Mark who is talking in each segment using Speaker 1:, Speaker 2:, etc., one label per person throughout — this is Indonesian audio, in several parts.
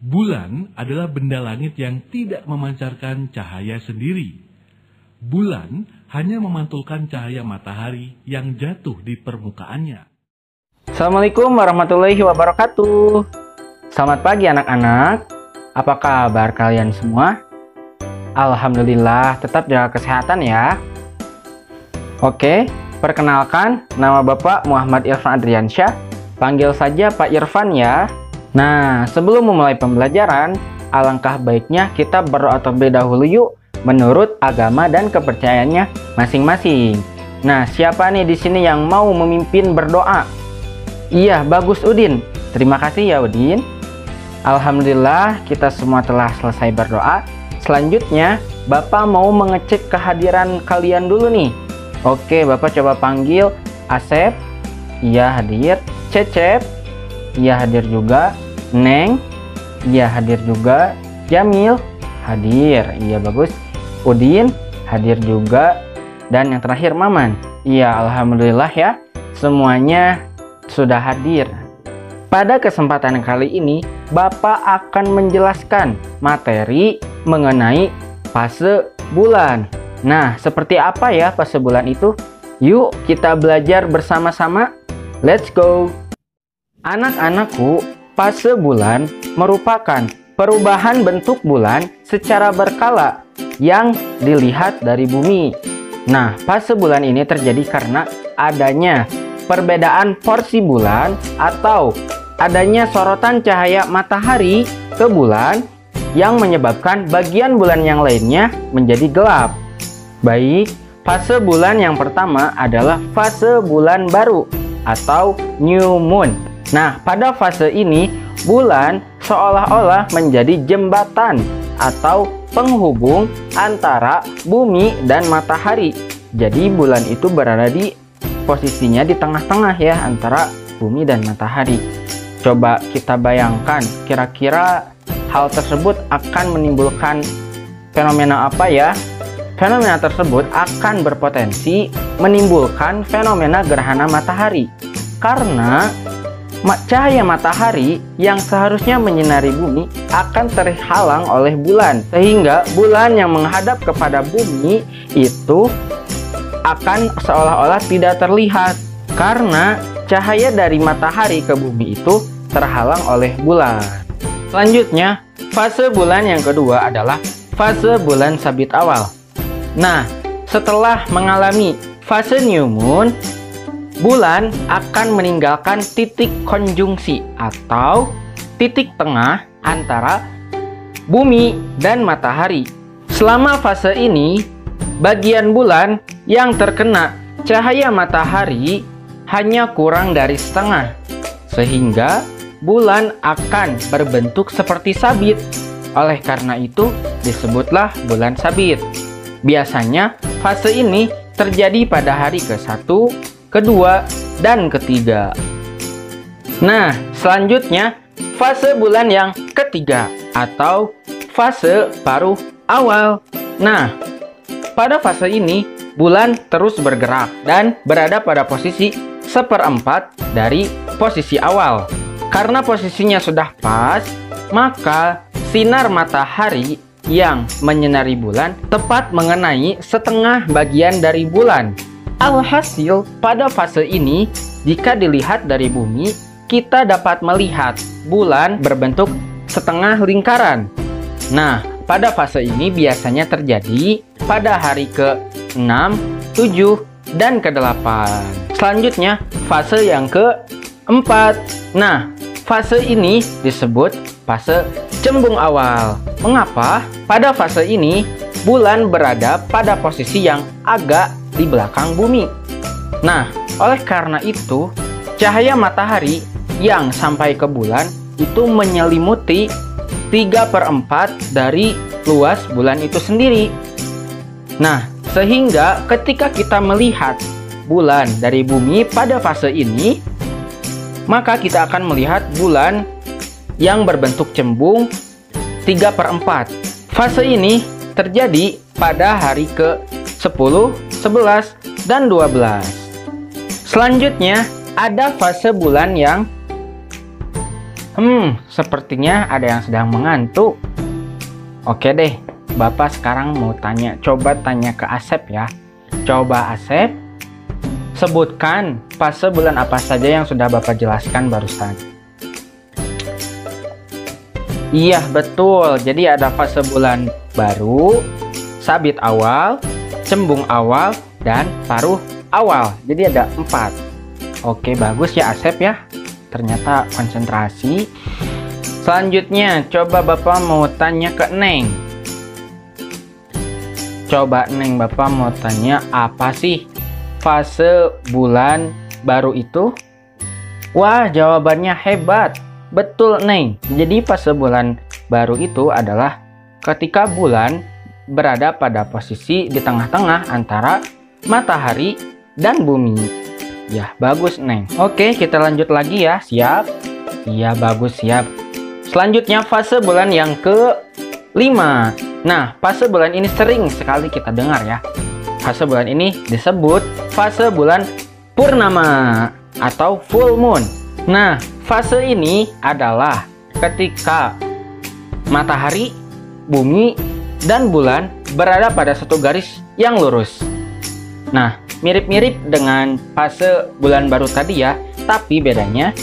Speaker 1: Bulan adalah benda langit yang tidak memancarkan cahaya sendiri. Bulan hanya memantulkan cahaya matahari yang jatuh di permukaannya.
Speaker 2: Assalamualaikum warahmatullahi wabarakatuh. Selamat pagi anak-anak. Apa kabar kalian semua? Alhamdulillah, tetap jaga kesehatan ya. Oke, perkenalkan, nama Bapak Muhammad Irfan Adriansyah. Panggil saja Pak Irfan ya. Nah, sebelum memulai pembelajaran, alangkah baiknya kita berdoa terlebih dahulu yuk, menurut agama dan kepercayaannya masing-masing. Nah, siapa nih di sini yang mau memimpin berdoa? Iya, bagus Udin. Terima kasih ya Udin. Alhamdulillah, kita semua telah selesai berdoa. Selanjutnya, Bapak mau mengecek kehadiran kalian dulu nih. Oke, Bapak coba panggil Asep. Iya, hadir. Cecep. Iya, hadir juga. Neng. Iya, hadir juga. Jamil. Hadir. Iya, bagus. Udin. Hadir juga. Dan yang terakhir, Maman. Iya, alhamdulillah ya. Semuanya sudah hadir. Pada kesempatan kali ini, Bapak akan menjelaskan materi mengenai fase bulan. Nah, seperti apa ya fase bulan itu? Yuk kita belajar bersama-sama. Let's go! Anak-anakku, fase bulan merupakan perubahan bentuk bulan secara berkala yang dilihat dari bumi. Nah, fase bulan ini terjadi karena adanya perbedaan porsi bulan atau adanya sorotan cahaya matahari ke bulan yang menyebabkan bagian bulan yang lainnya menjadi gelap. Baik, fase bulan yang pertama adalah fase bulan baru atau new moon. Nah, pada fase ini bulan seolah-olah menjadi jembatan atau penghubung antara bumi dan matahari. Jadi bulan itu berada di posisinya di tengah-tengah ya antara bumi dan matahari. Coba kita bayangkan kira-kira hal tersebut akan menimbulkan fenomena apa ya? Fenomena tersebut akan berpotensi menimbulkan fenomena gerhana matahari. Karena cahaya matahari yang seharusnya menyinari bumi akan terhalang oleh bulan. Sehingga bulan yang menghadap kepada bumi itu akan seolah-olah tidak terlihat. Karena cahaya dari matahari ke bumi itu terhalang oleh bulan. Selanjutnya, fase bulan yang kedua adalah fase bulan sabit awal. Nah, setelah mengalami fase new moon, bulan akan meninggalkan titik konjungsi atau titik tengah antara bumi dan matahari. Selama fase ini, bagian bulan yang terkena cahaya matahari hanya kurang dari setengah, sehingga bulan akan berbentuk seperti sabit. Oleh karena itu, disebutlah bulan sabit. Biasanya, fase ini terjadi pada hari ke-1, kedua, dan ketiga. Nah, selanjutnya fase bulan yang ketiga atau fase paruh awal. Nah, pada fase ini bulan terus bergerak dan berada pada posisi 1/4 dari posisi awal. Karena posisinya sudah pas, maka sinar matahari yang menyinari bulan tepat mengenai setengah bagian dari bulan. Alhasil, pada fase ini, jika dilihat dari bumi, kita dapat melihat bulan berbentuk setengah lingkaran. Nah, pada fase ini biasanya terjadi pada hari ke-6, 7, dan ke-8. Selanjutnya, fase yang ke-4. Nah, fase ini disebut fase cembung awal. Mengapa? Pada fase ini, bulan berada pada posisi yang agak di belakang bumi. Nah, oleh karena itu, cahaya matahari yang sampai ke bulan itu menyelimuti 3/4 dari luas bulan itu sendiri. Nah, sehingga ketika kita melihat bulan dari bumi pada fase ini, maka kita akan melihat bulan yang berbentuk cembung 3/4. Fase ini terjadi pada hari ke-10, 11, dan 12. Selanjutnya, ada fase bulan yang Sepertinya ada yang sedang mengantuk. Oke deh, Bapak sekarang mau tanya. Coba tanya ke Asep ya. Coba Asep, sebutkan fase bulan apa saja yang sudah Bapak jelaskan barusan. Iya, betul. Jadi ada fase bulan baru, sabit awal, cembung awal, dan paruh awal. Jadi ada 4. Oke, bagus ya Asep ya. Ternyata konsentrasi. Selanjutnya, coba Bapak mau tanya ke Neng. Coba Neng, Bapak mau tanya apa sih fase bulan baru itu? Wah, jawabannya hebat. Betul Neng. Jadi fase bulan baru itu adalah ketika bulan berada pada posisi di tengah-tengah antara matahari dan bumi. Ya, bagus Neng. Oke, kita lanjut lagi ya. Siap? Iya, bagus, siap. Selanjutnya fase bulan yang ke-5. Nah, fase bulan ini sering sekali kita dengar ya. Fase bulan ini disebut fase bulan purnama atau full moon. Nah, fase ini adalah ketika matahari, bumi, dan bulan berada pada satu garis yang lurus. Nah, mirip-mirip dengan fase bulan baru tadi ya, tapi bedanya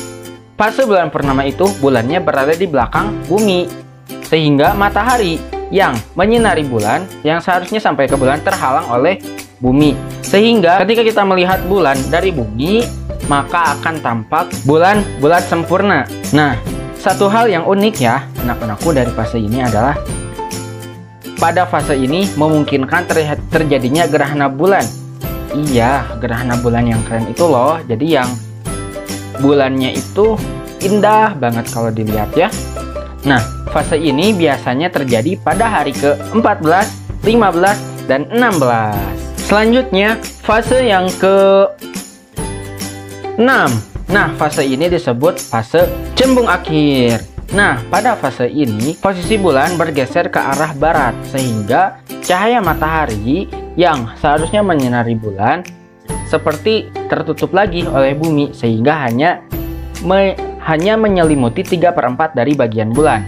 Speaker 2: fase bulan purnama itu bulannya berada di belakang bumi, sehingga matahari yang menyinari bulan yang seharusnya sampai ke bulan terhalang oleh bumi. Sehingga ketika kita melihat bulan dari bumi, maka akan tampak bulan bulat sempurna. Nah, satu hal yang unik ya anak-anakku dari fase ini adalah pada fase ini memungkinkan terjadinya gerhana bulan. Iya, gerhana bulan yang keren itu loh. Jadi yang bulannya itu indah banget kalau dilihat ya. Nah, fase ini biasanya terjadi pada hari ke-14, 15, dan 16. Selanjutnya, fase yang ke-6. Nah, fase ini disebut fase cembung akhir. Nah, pada fase ini, posisi bulan bergeser ke arah barat, sehingga cahaya matahari yang seharusnya menyinari bulan seperti tertutup lagi oleh bumi, sehingga hanya menyelimuti 3/4 dari bagian bulan.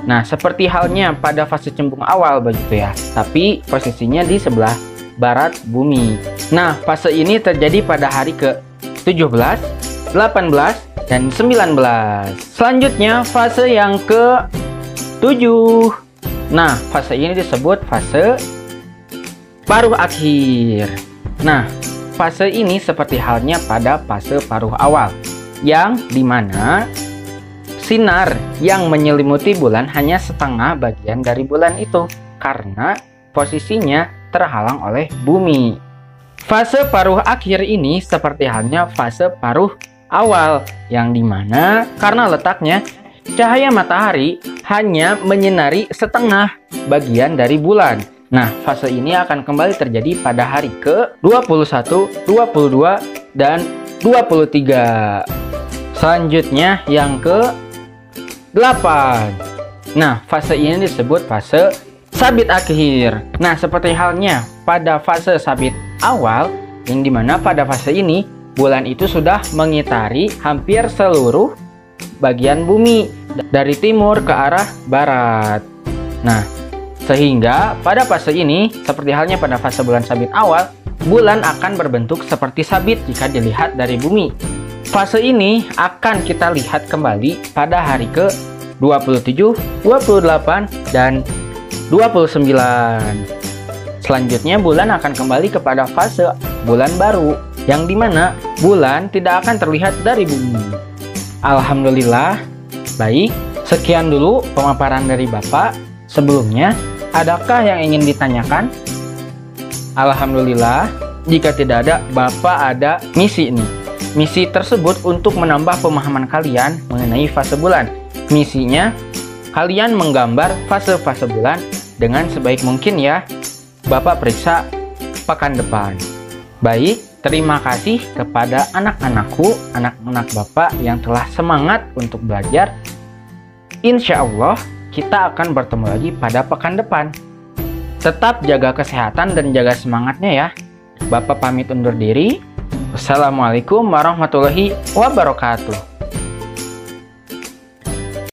Speaker 2: Nah, seperti halnya pada fase cembung awal begitu ya, tapi posisinya di sebelah barat bumi. Nah, fase ini terjadi pada hari ke-17, 18, dan 19. Selanjutnya, fase yang ke-7. Nah, fase ini disebut fase paruh akhir. Nah, fase ini seperti halnya pada fase paruh awal, yang dimana sinar yang menyelimuti bulan hanya setengah bagian dari bulan itu, karena posisinya terhalang oleh bumi. Fase paruh akhir ini seperti halnya fase paruh awal, yang dimana karena letaknya cahaya matahari hanya menyinari setengah bagian dari bulan. Nah, fase ini akan kembali terjadi pada hari ke-21, 22, dan 23. Selanjutnya yang ke-8. Nah, fase ini disebut fase sabit akhir. Nah, seperti halnya pada fase sabit awal, yang dimana pada fase ini bulan itu sudah mengitari hampir seluruh bagian bumi dari timur ke arah barat. Nah, sehingga pada fase ini, seperti halnya pada fase bulan sabit awal, bulan akan berbentuk seperti sabit jika dilihat dari bumi. Fase ini akan kita lihat kembali pada hari ke-27, 28, dan 29. Selanjutnya bulan akan kembali kepada fase bulan baru, yang dimana bulan tidak akan terlihat dari bumi. Alhamdulillah. Baik, sekian dulu pemaparan dari Bapak. Sebelumnya, adakah yang ingin ditanyakan? Alhamdulillah. Jika tidak ada, Bapak ada misi nih. Misi tersebut untuk menambah pemahaman kalian mengenai fase bulan. Misinya, kalian menggambar fase-fase bulan dengan sebaik mungkin ya. Bapak periksa pekan depan. Baik, terima kasih kepada anak-anakku, anak-anak Bapak yang telah semangat untuk belajar. Insya Allah, kita akan bertemu lagi pada pekan depan. Tetap jaga kesehatan dan jaga semangatnya ya. Bapak pamit undur diri. Wassalamualaikum warahmatullahi wabarakatuh.